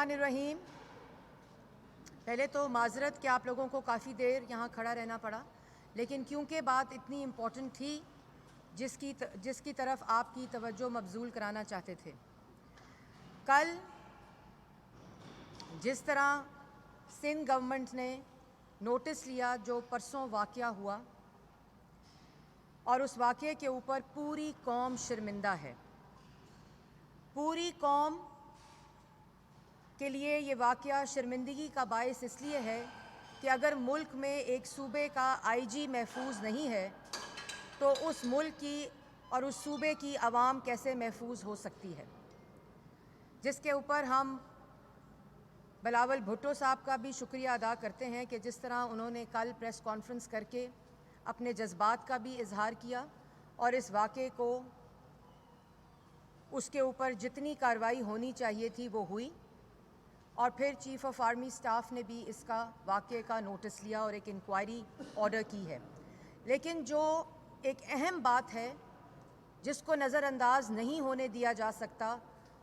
बिस्मिल्लाहिर्रहमानिर्रहीम। पहले तो माज़रत कि आप लोगों को काफ़ी देर यहाँ खड़ा रहना पड़ा, लेकिन क्योंकि बात इतनी इम्पोर्टेंट थी जिसकी तरफ आपकी तवज्जो मबजूल कराना चाहते थे। कल जिस तरह सिंध गवर्नमेंट ने नोटिस लिया, जो परसों वाक़या हुआ, और उस वाक़े के ऊपर पूरी कौम शर्मिंदा है। पूरी कौम के लिए ये वाक़या शर्मिंदगी का बायस इसलिए है कि अगर मुल्क में एक सूबे का आईजी महफूज नहीं है तो उस मुल्क की और उस सूबे की आवाम कैसे महफूज हो सकती है, जिसके ऊपर हम बिलावल भुट्टो साहब का भी शुक्रिया अदा करते हैं कि जिस तरह उन्होंने कल प्रेस कॉन्फ्रेंस करके अपने जज्बात का भी इजहार किया और इस वाक़े को, उसके ऊपर जितनी कार्रवाई होनी चाहिए थी वो हुई, और फिर चीफ़ ऑफ आर्मी स्टाफ ने भी इसका वाक़े का नोटिस लिया और एक इंक्वायरी ऑर्डर की है। लेकिन जो एक अहम बात है जिसको नज़रअंदाज नहीं होने दिया जा सकता,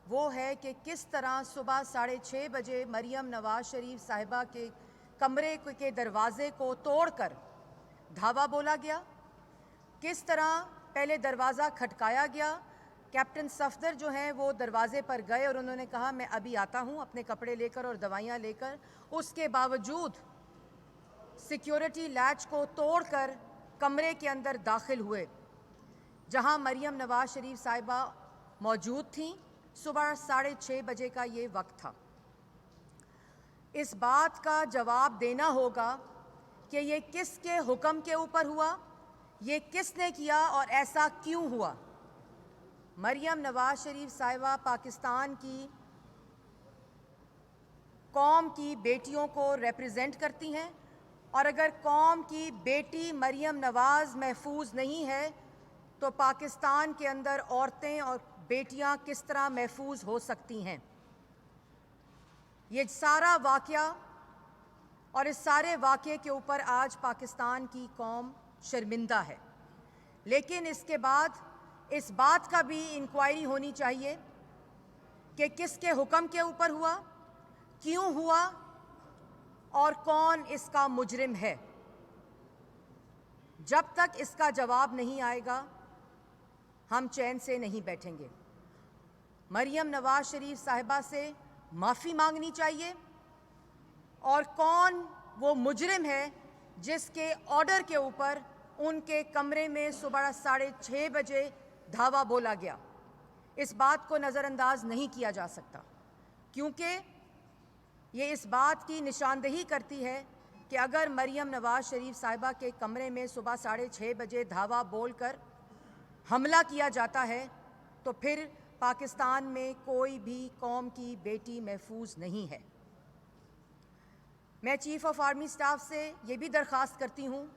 वो है कि किस तरह सुबह 6:30 बजे मरियम नवाज़ शरीफ साहिबा के कमरे के दरवाज़े को तोड़कर धावा बोला गया। किस तरह पहले दरवाज़ा खटकाया गया, कैप्टन सफदर जो हैं वो दरवाज़े पर गए और उन्होंने कहा मैं अभी आता हूँ अपने कपड़े लेकर और दवाइयाँ लेकर। उसके बावजूद सिक्योरिटी लैच को तोड़कर कमरे के अंदर दाखिल हुए जहाँ मरियम नवाज़ शरीफ साहिबा मौजूद थीं। सुबह 6:30 बजे का ये वक्त था। इस बात का जवाब देना होगा कि ये किसके हुक्म के ऊपर हुआ, ये किसने किया और ऐसा क्यों हुआ। मरियम नवाज़ शरीफ साहिबा पाकिस्तान की कौम की बेटियों को रिप्रेजेंट करती हैं, और अगर कौम की बेटी मरियम नवाज़ महफूज नहीं है तो पाकिस्तान के अंदर औरतें और बेटियां किस तरह महफूज हो सकती हैं। ये सारा वाक़या और इस सारे वाक़े के ऊपर आज पाकिस्तान की कौम शर्मिंदा है। लेकिन इसके बाद इस बात का भी इंक्वायरी होनी चाहिए कि किसके हुक्म के ऊपर हुआ, क्यों हुआ और कौन इसका मुजरिम है। जब तक इसका जवाब नहीं आएगा हम चैन से नहीं बैठेंगे। मरियम नवाज़ शरीफ साहिबा से माफ़ी मांगनी चाहिए, और कौन वो मुजरिम है जिसके ऑर्डर के ऊपर उनके कमरे में सुबह 6:30 बजे धावा बोला गया। इस बात को नज़रअंदाज नहीं किया जा सकता, क्योंकि ये इस बात की निशानदेही करती है कि अगर मरियम नवाज़ शरीफ साहिबा के कमरे में सुबह 6:30 बजे धावा बोलकर हमला किया जाता है तो फिर पाकिस्तान में कोई भी कौम की बेटी महफूज नहीं है। मैं चीफ़ ऑफ आर्मी स्टाफ से ये भी दरख्वास्त करती हूँ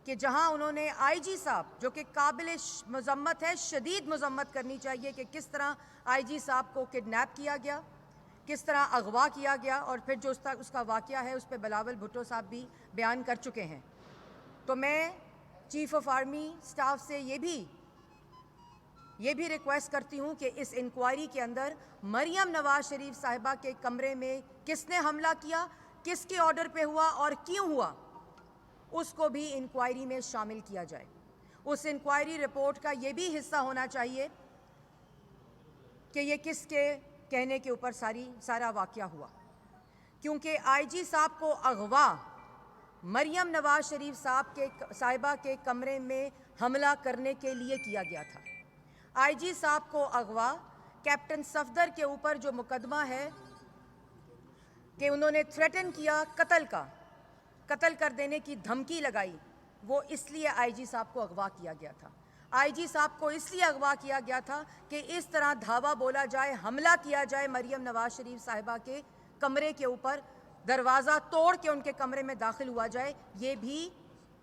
कि जहाँ उन्होंने आईजी साहब, जो कि काबिल मज़म्मत है, शदीद मज़म्मत करनी चाहिए कि किस तरह आईजी साहब को किडनैप किया गया, किस तरह अगवा किया गया, और फिर जो उसका वाक़या है उस पर बिलावल भुट्टो साहब भी बयान कर चुके हैं। तो मैं चीफ़ ऑफ आर्मी स्टाफ से ये भी रिक्वेस्ट करती हूँ कि इस इंक्वायरी के अंदर मरियम नवाज़ शरीफ साहिबा के कमरे में किसने हमला किया, किसके ऑर्डर पे हुआ और क्यों हुआ, उसको भी इंक्वायरी में शामिल किया जाए। उस इंक्वायरी रिपोर्ट का ये भी हिस्सा होना चाहिए कि ये किसके कहने के ऊपर सारा वाक़या हुआ, क्योंकि आईजी साहब को अगवा मरियम नवाज़ शरीफ साहिबा के कमरे में हमला करने के लिए किया गया था। आईजी साहब को अगवा कैप्टन सफदर के ऊपर जो मुकदमा है कि उन्होंने थ्रेटन किया कत्ल कर देने की धमकी लगाई, वो इसलिए आईजी साहब को अगवा किया गया था। आईजी साहब को इसलिए अगवा किया गया था कि इस तरह धावा बोला जाए, हमला किया जाए मरियम नवाज़ शरीफ साहिबा के कमरे के ऊपर, दरवाज़ा तोड़ के उनके कमरे में दाखिल हुआ जाए। ये भी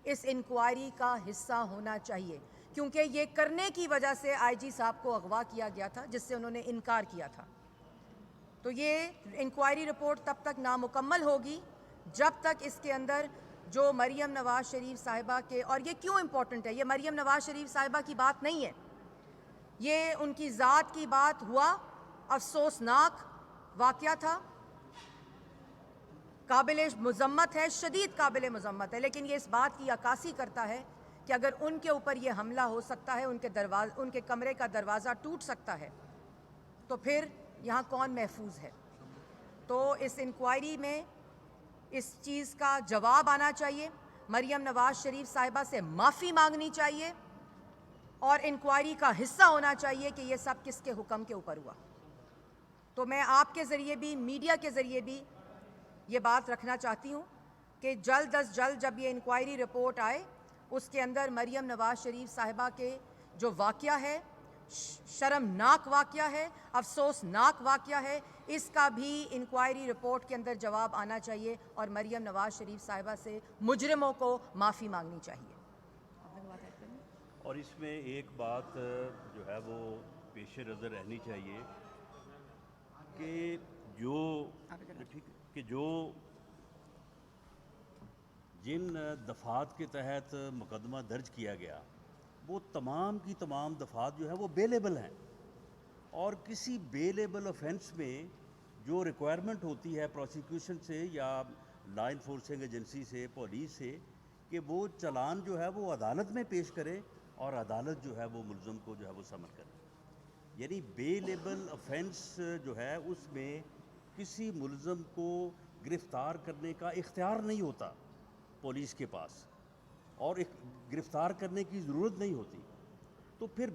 इस इंक्वायरी का हिस्सा होना चाहिए, क्योंकि ये करने की वजह से आईजी साहब को अगवा किया गया था, जिससे उन्होंने इनकार किया था। तो ये इंक्वायरी रिपोर्ट तब तक नामुकम्मल होगी जब तक इसके अंदर जो मरियम नवाज़ शरीफ साहिबा के, और ये क्यों इम्पोर्टेंट है, ये मरियम नवाज़ शरीफ साहिबा की बात नहीं है, ये उनकी ज़ात की बात हुआ, अफसोसनाक वाक़या था। काबिल मज़म्मत है, शदीद काबिल मज़म्मत है, लेकिन ये इस बात की अक्कासी करता है कि अगर उनके ऊपर ये हमला हो सकता है, उनके कमरे का दरवाज़ा टूट सकता है, तो फिर यहाँ कौन महफूज है। तो इस इंक्वायरी में इस चीज़ का जवाब आना चाहिए, मरियम नवाज़ शरीफ साहिबा से माफ़ी मांगनी चाहिए और इंक्वायरी का हिस्सा होना चाहिए कि ये सब किसके हुक्म के ऊपर हुआ। तो मैं आपके ज़रिए भी, मीडिया के ज़रिए भी ये बात रखना चाहती हूँ कि जल्द अज जल्द जब ये इंक्वायरी रिपोर्ट आए, उसके अंदर मरियम नवाज़ शरीफ साहिबा के जो वाक़या है, शर्मनाक वाक़या है, अफसोसनाक वाक़या है, इसका भी इंक्वायरी रिपोर्ट के अंदर जवाब आना चाहिए और मरियम नवाज़ शरीफ साहिबा से मुजरिमों को माफ़ी मांगनी चाहिए। और इसमें एक बात जो है वो पेश नज़र रहनी चाहिए कि जो जिन दफ़ात के तहत मुकदमा दर्ज किया गया वो तमाम की तमाम दफ़ात जो है वो बेलेबल हैं, और किसी बेलेबल ऑफेंस में जो रिक्वायरमेंट होती है प्रोसिक्यूशन से या लॉ इन्फोर्सिंग एजेंसी से, पुलिस से, कि वो चालान जो है वो अदालत में पेश करे और अदालत जो है वो मुल्ज़म को जो है वो समन करे। यानी बेलेबल ऑफेंस जो है उसमें किसी मुल्ज़म को गिरफ़्तार करने का इख्तियार नहीं होता पुलिस के पास, और गिरफ़्तार करने की ज़रूरत नहीं होती। तो फिर